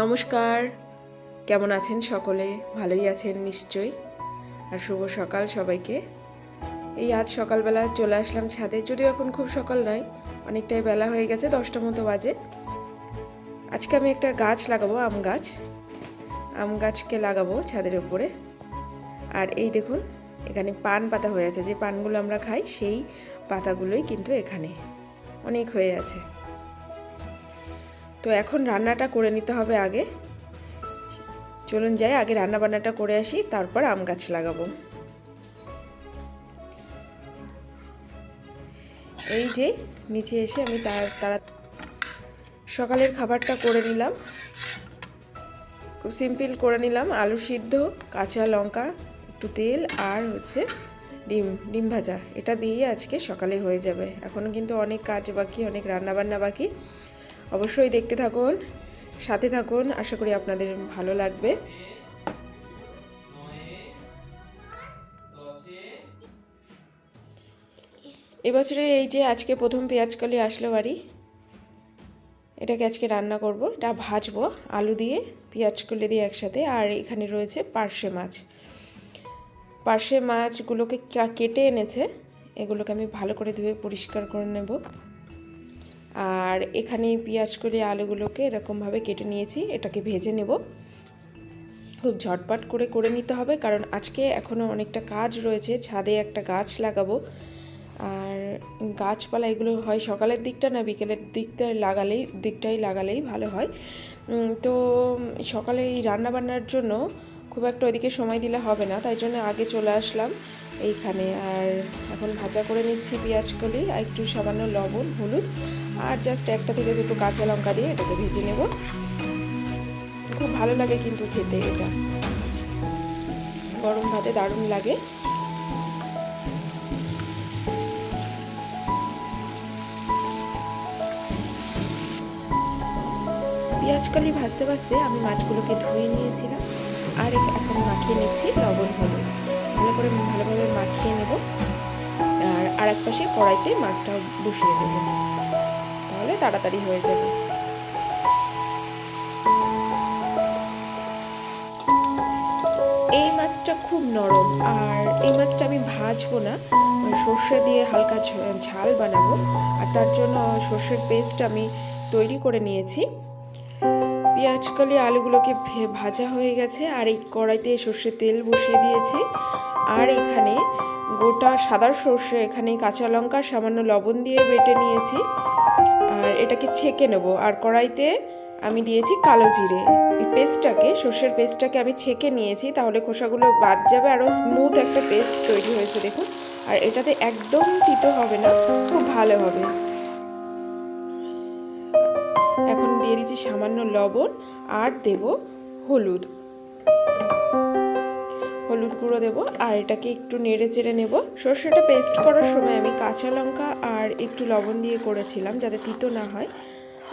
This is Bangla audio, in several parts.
নমস্কার, কেমন আছেন সকলে? ভালোই আছেন নিশ্চয়ই। আর শুভ সকাল সবাইকে। এই আজ সকালবেলা চলে আসলাম ছাদে, যদিও এখন খুব সকাল নয়, অনেকটাই বেলা হয়ে গেছে, 10টা মতো বাজে। আজকে আমি একটা গাছ লাগাবো, আম গাছকে লাগাবো ছাদের উপরে। আর এই দেখুন, এখানে পান পাতা হয়ে আছে, যে পানগুলো আমরা খাই সেই পাতাগুলোই কিন্তু এখানে অনেক হয়ে আছে। তো এখন রান্নাটা করে নিতে হবে আগে। চলুন যাই, আগে রান্না বান্নাটা করে আসি, তারপর আম গাছ লাগাবো। এই যে নিচে এসে আমি তারা সকালের খাবারটা করে নিলাম, খুব সিম্পল করে নিলাম। আলু সিদ্ধ, কাঁচা লঙ্কা, একটু তেল আর ডিম ভাজা, এটা দিয়ে আজকে সকালে হয়ে যাবে। এখনও কিন্তু অনেক কাজ বাকি, অনেক রান্না বান্না বাকি। অবশ্যই দেখতে থাকুন, সাথে থাকুন, আশা করি আপনাদের ভালো লাগবে। এবছরে এই যে আজকে প্রথম পেঁয়াজকলি আসলো বাড়ি, এটাকে আজকে রান্না করব। এটা ভাজবো আলু দিয়ে, পেঁয়াজকলি দিয়ে একসাথে। আর এখানে রয়েছে পার্শে মাছগুলোকে কেটে এনেছে, এগুলোকে আমি ভালো করে ধুয়ে পরিষ্কার করে নেব। আর এখানে পেঁয়াজকলি আলুগুলোকে এরকমভাবে কেটে নিয়েছি, এটাকে ভেজে নেব। খুব ঝটপট করে নিতে হবে, কারণ আজকে এখনও অনেকটা কাজ রয়েছে। ছাদে একটা গাছ লাগাবো, আর গাছপালা এগুলো হয় সকালের দিকটা না বিকেলের দিকটাই লাগালেই ভালো হয়। তো সকালে এই রান্নাবান্নার জন্য খুব একটা ওইদিকে সময় দিলে হবে না, তাই জন্য আগে চলে আসলাম এইখানে। আর এখন ভাজা করে নিচ্ছি পেঁয়াজকলি, আর একটু সামান্য লবণ, হলুদ আর জাস্ট একটা থেকে দুটো কাঁচা লঙ্কা দিয়ে এটাকে ভেজে নেব। খুব ভালো লাগে কিন্তু খেতে, এটা গরম ভাতে দারুণ লাগে। পেঁয়াজকলি ভাজতে ভাজতে আমি মাছগুলোকে ধুয়ে নিয়েছিলাম, আর এখন মাখিয়ে নিচ্ছি লবণ হলুদ, ভালোভাবে মাখিয়ে নেব। আর এক পাশে কড়াইতে মাছটা বসিয়ে দেব, তাহলে তাড়াতাড়ি হয়ে যাবে। এই মাছটা খুব নরম, আর এই মাছটা আমি ভাজবো না, সর্ষে দিয়ে হালকা ঝাল বানাবো। আর তার জন্য সর্ষের পেস্ট আমি তৈরি করে নিয়েছি। পেঁয়াজকলি আলুগুলোকে ভাজা হয়ে গেছে, আর এই কড়াইতে সর্ষের তেল বসিয়ে দিয়েছি। আর এখানে গোটা সাদা সর্ষে, এখানে কাঁচা লঙ্কা সামান্য লবণ দিয়ে বেটে নিয়েছি, আর এটাকে ছেঁকে নেব। আর কড়াইতে আমি দিয়েছি কালো জিরে। এই সর্ষের পেস্টটাকে আমি ছেঁকে নিয়েছি, তাহলে খোসাগুলো বাদ যাবে, আরও স্মুথ একটা পেস্ট তৈরি হয়েছে দেখুন। আর এটাতে একদম তিতো হবে না, খুব ভালো হবে। এখন দিয়ে দিচ্ছি সামান্য লবণ, আর দেব হলুদ গুঁড়ো দেব, আর এটাকে একটু নেড়ে চেড়ে নেব। সর্ষেটা পেস্ট করার সময় আমি কাঁচা লঙ্কা আর একটু লবণ দিয়ে করেছিলাম, যাতে তিতো না হয়,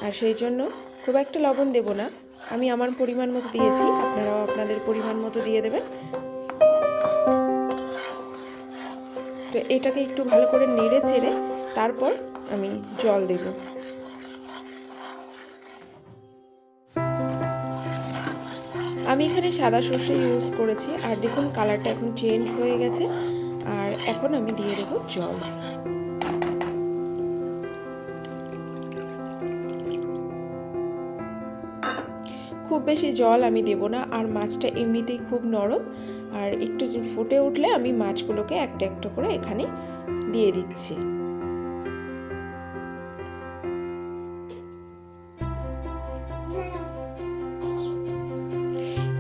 আর সেই জন্য খুব একটা লবণ দেব না, আমি আমার পরিমাণ মতো দিয়েছি, আপনারাও আপনাদের পরিমাণ মতো দিয়ে দেবেন। তো এটাকে একটু ভালো করে নেড়ে চেড়ে তারপর আমি জল দেব। আমি এখানে সাদা সর্ষে ইউজ করেছি, আর দেখুন কালারটা এখন চেঞ্জ হয়ে গেছে। আর এখন আমি দিয়ে দেব জল। খুব বেশি জল আমি দেব না, আর মাছটা এমনিতেই খুব নরম। আর একটু ফুটে উঠলে আমি মাছগুলোকে একটা একটা করে এখানে দিয়ে দিচ্ছি।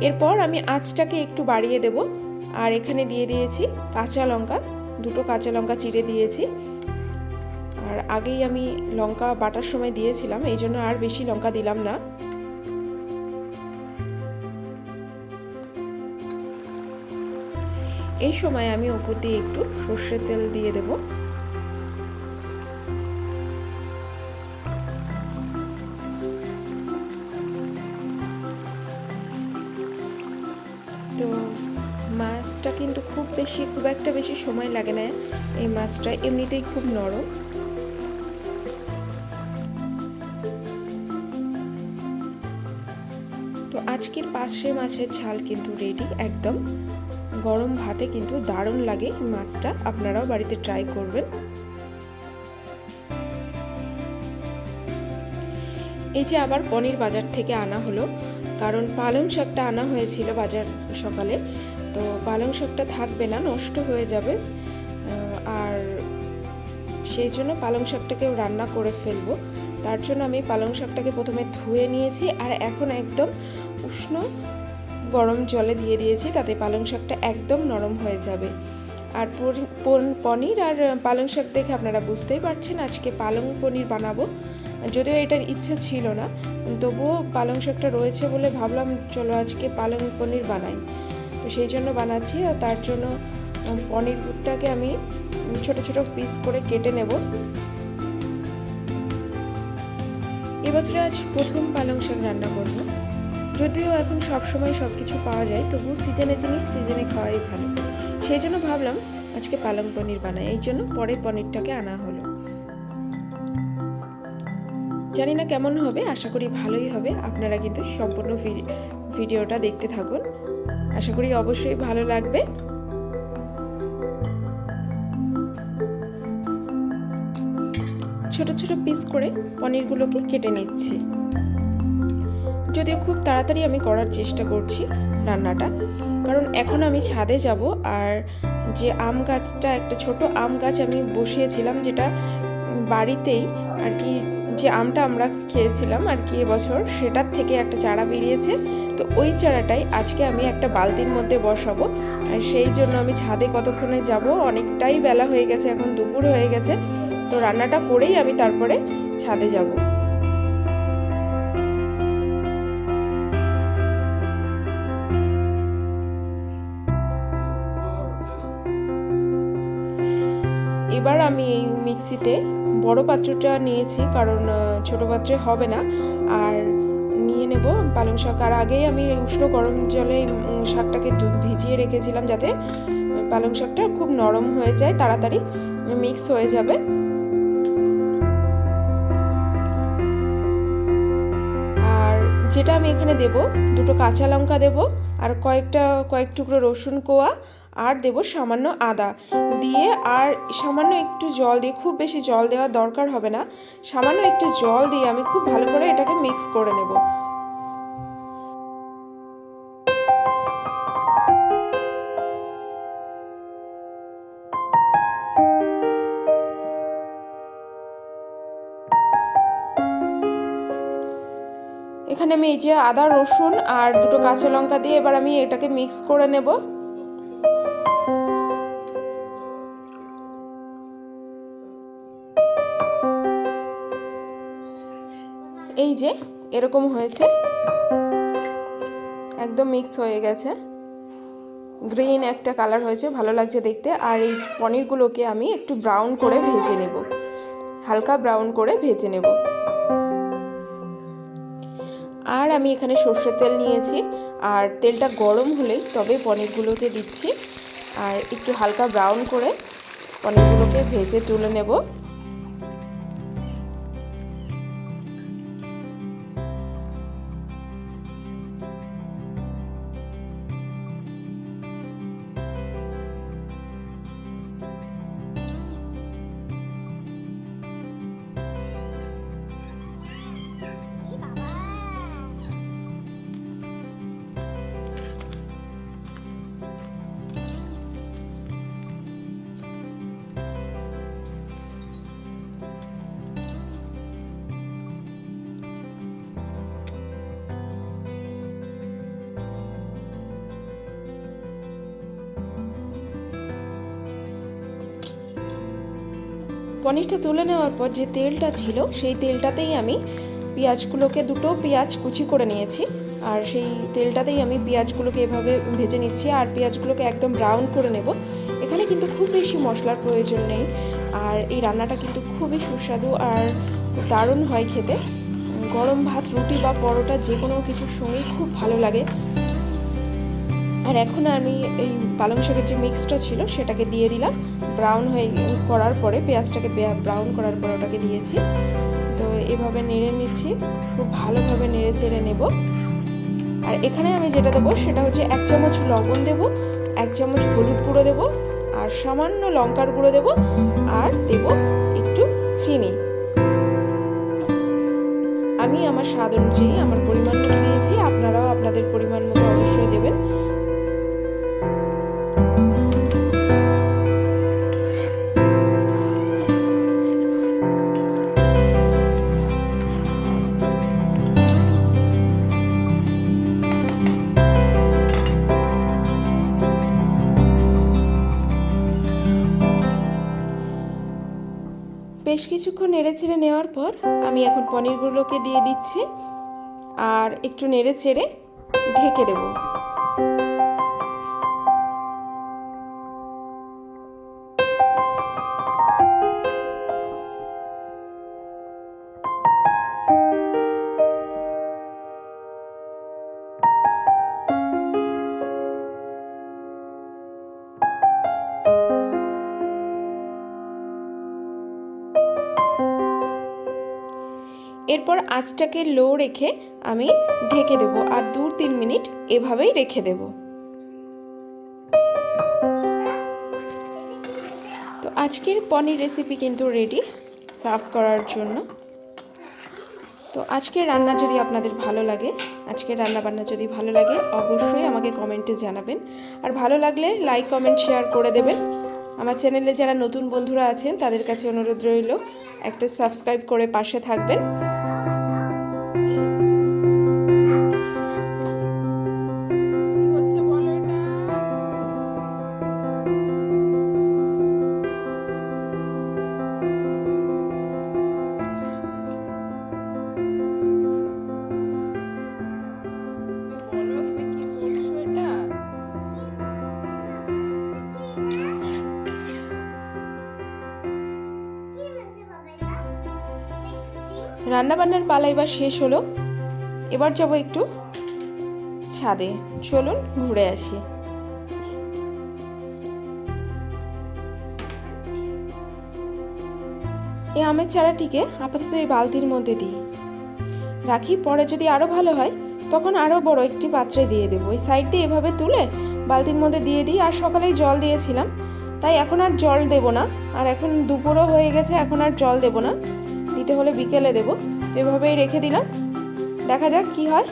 এরপর আমি আঁচটাকে একটু বাড়িয়ে দেব, আর এখানে দিয়ে দিয়েছি কাঁচা লঙ্কা, দুটো কাঁচা লঙ্কা চিড়ে দিয়েছি। আর আগেই আমি লঙ্কা বাটার সময় দিয়েছিলাম, এই জন্য আর বেশি লঙ্কা দিলাম না। এই সময় আমি উপর দিয়ে একটু সর্ষের তেল দিয়ে দেব। তো মাছটা কিন্তু খুব একটা বেশি সময় লাগে না, এই মাছটা এমনিতেই খুব নরম। পার্শে মাছের ঝাল কিন্তু রেডি একদম। গরম ভাতে কিন্তু দারুণ লাগে মাছটা, আপনারাও বাড়িতে ট্রাই করবেন। এই যে আবার পনির বাজার থেকে আনা হলো, কারণ পালং শাকটা আনা হয়েছিল বাজার সকালে, তো পালং শাকটা থাকবে না, নষ্ট হয়ে যাবে, আর সেই জন্য পালং শাকটাকেও রান্না করে ফেলবো। তার জন্য আমি পালং শাকটাকে প্রথমে ধুয়ে নিয়েছি আর এখন একদম উষ্ণ গরম জলে দিয়ে দিয়েছি, তাতে পালং শাকটা একদম নরম হয়ে যাবে। আর পনির আর পালং শাক দেখে আপনারা বুঝতেই পারছেন আজকে পালং পনির বানাবো। যদিও এটার ইচ্ছা ছিল না, তবুও পালং শাকটা রয়েছে বলে ভাবলাম চলো আজকে পালং পনির বানাই, তো সেই জন্য বানাচ্ছি। আর তার জন্য পনিরটাকে আমি ছোট ছোট পিস করে কেটে নেব। এবছরে আজ প্রথম পালং শাক রান্না করব। যদিও এখন সবসময় সব কিছু পাওয়া যায়, তবু সিজনের জিনিস সিজনে খাওয়াই ভালো, সেই জন্য ভাবলাম আজকে পালং পনির বানাই। এই জন্য পরে পনিরটাকে আনা হলো। জানি না কেমন হবে, আশা করি ভালোই হবে। আপনারা কিন্তু সম্পূর্ণ ভিডিওটা দেখতে থাকুন, আশা করি অবশ্যই ভালো লাগবে। ছোট ছোট পিস করে পনিরগুলোকে কেটে নিচ্ছি। যদিও খুব তাড়াতাড়ি আমি করার চেষ্টা করছি রান্নাটা, কারণ এখন আমি ছাদে যাব। আর যে আম গাছটা, একটা ছোট আম গাছ আমি বসিয়েছিলাম, যেটা বাড়িতেই আর কি, যে আমটা আমরা খেয়েছিলাম আর কি এবছর, সেটার থেকে একটা চারা বেরিয়েছে। তো ওই চারাটাই আজকে আমি একটা বালতির মধ্যে বসাবো। আর সেই জন্য আমি ছাদে কতক্ষণে যাব, অনেকটাই বেলা হয়ে গেছে, এখন দুপুর হয়ে গেছে। তো রান্নাটা করেই আমি তারপরে ছাদে যাব। এবার আমি এই মিক্সিতে বড় পাত্রটা নিয়েছি, কারণ ছোট পাত্রে হবে না। আর নিয়ে নেব পালং শাক। আর আগেই আমি উষ্ণ গরম জলে শাকটাকে ভিজিয়ে রেখেছিলাম, যাতে পালং শাকটা খুব নরম হয়ে যায়, তাড়াতাড়ি মিক্স হয়ে যাবে। আর যেটা আমি এখানে দেব, দুটো কাঁচা লঙ্কা দেব, আর কয়েক টুকরো রসুন কোয়া, আর দেব সামান্য আদা দিয়ে, আর সামান্য একটু জল দিয়ে, খুব বেশি জল দেওয়ার দরকার হবে না, সামান্য একটু জল দিয়ে আমি খুব ভালো করে এটাকে মিক্স করে নেব। এখানে আমি এই যে আদা রসুন আর দুটো কাঁচা লঙ্কা দিয়ে এবার আমি এটাকে মিক্স করে নেব। এই যে এরকম হয়েছে, একদম মিক্স হয়ে গেছে, গ্রিন একটা কালার হয়েছে, ভালো লাগছে দেখতে। আর এই পনিরগুলোকে আমি একটু ব্রাউন করে ভেজে নেব, হালকা ব্রাউন করে ভেজে নেব। আর আমি এখানে সর্ষের তেল নিয়েছি, আর তেলটা গরম হলেই তবে পনিরগুলোকে দিচ্ছি, আর একটু হালকা ব্রাউন করে পনিরগুলোকে ভেজে তুলে নেব। পনিরটা তুলে নেওয়ার পর যে তেলটা ছিল, সেই তেলটাতেই আমি পেঁয়াজগুলোকে, দুটো পেঁয়াজ কুচি করে নিয়েছি, আর সেই তেলটাতেই আমি পেঁয়াজগুলোকে এভাবে ভেজে নিচ্ছি। আর পেঁয়াজগুলোকে একদম ব্রাউন করে নেব। এখানে কিন্তু খুব বেশি মশলার প্রয়োজন নেই, আর এই রান্নাটা কিন্তু খুবই সুস্বাদু আর দারুণ হয় খেতে। গরম ভাত, রুটি বা পরোটা যে কোনো কিছুর সঙ্গেই খুব ভালো লাগে। আর এখন আমি এই পালং শাকের যে মিক্সটা ছিল সেটাকে দিয়ে দিলাম। ব্রাউন হয়ে করার পরে, পেঁয়াজটাকে ব্রাউন করার পরে ওটাকে দিয়েছি। তো এভাবে নেড়ে নিচ্ছি, খুব ভালোভাবে নেড়ে চেড়ে নেব। আর এখানে আমি যেটা দেবো সেটা হচ্ছে 1 চামচ লবণ দেবো, 1 চামচ হলুদ গুঁড়ো দেবো, আর সামান্য লঙ্কার গুঁড়ো দেবো, আর দেবো একটু চিনি। আমি আমার স্বাদ অনুযায়ী আমার পরিমাণ মতো দিয়েছি, আপনারাও আপনাদের পরিমাণ মতো অবশ্যই দেবেন। বেশ কিছুক্ষণ নেড়ে চেড়ে নেওয়ার পর আমি এখন পনিরগুলোকে দিয়ে দিচ্ছি আর একটু নেড়ে চেড়ে ঢেকে দেব। এরপর আঁচটাকে লো রেখে আমি ঢেকে দেব আর 2-3 মিনিট এভাবেই রেখে দেব। তো আজকের পনির রেসিপি কিন্তু রেডি সার্ভ করার জন্য। তো আজকের রান্না যদি আপনাদের ভালো লাগে, আজকের রান্নাবান্না যদি ভালো লাগে অবশ্যই আমাকে কমেন্টে জানাবেন, আর ভালো লাগলে লাইক কমেন্ট শেয়ার করে দেবেন। আমার চ্যানেলে যারা নতুন বন্ধুরা আছেন তাদের কাছে অনুরোধ রইল একটা সাবস্ক্রাইব করে পাশে থাকবেন। রান্নাবান্নার পালা এবার শেষ হলো, এবার যাব একটু ছাদে। চলুন ঘুরে আসি। এই আমের চারাটিকে আপাতত এই বালতির মধ্যে দিই রাখি, পরে যদি আরও ভালো হয় তখন আরও বড় একটি পাত্রে দিয়ে দেবো। এই সাইড দিয়ে এভাবে তুলে বালতির মধ্যে দিয়ে দিই। আর সকালেই জল দিয়েছিলাম, তাই এখন আর জল দেব না। আর এখন দুপুরও হয়ে গেছে, এখন আর জল দেব না, দিতে হলে বিকেলে দেবো। তো এভাবেই রেখে দিলাম, দেখা যাক কি হয়।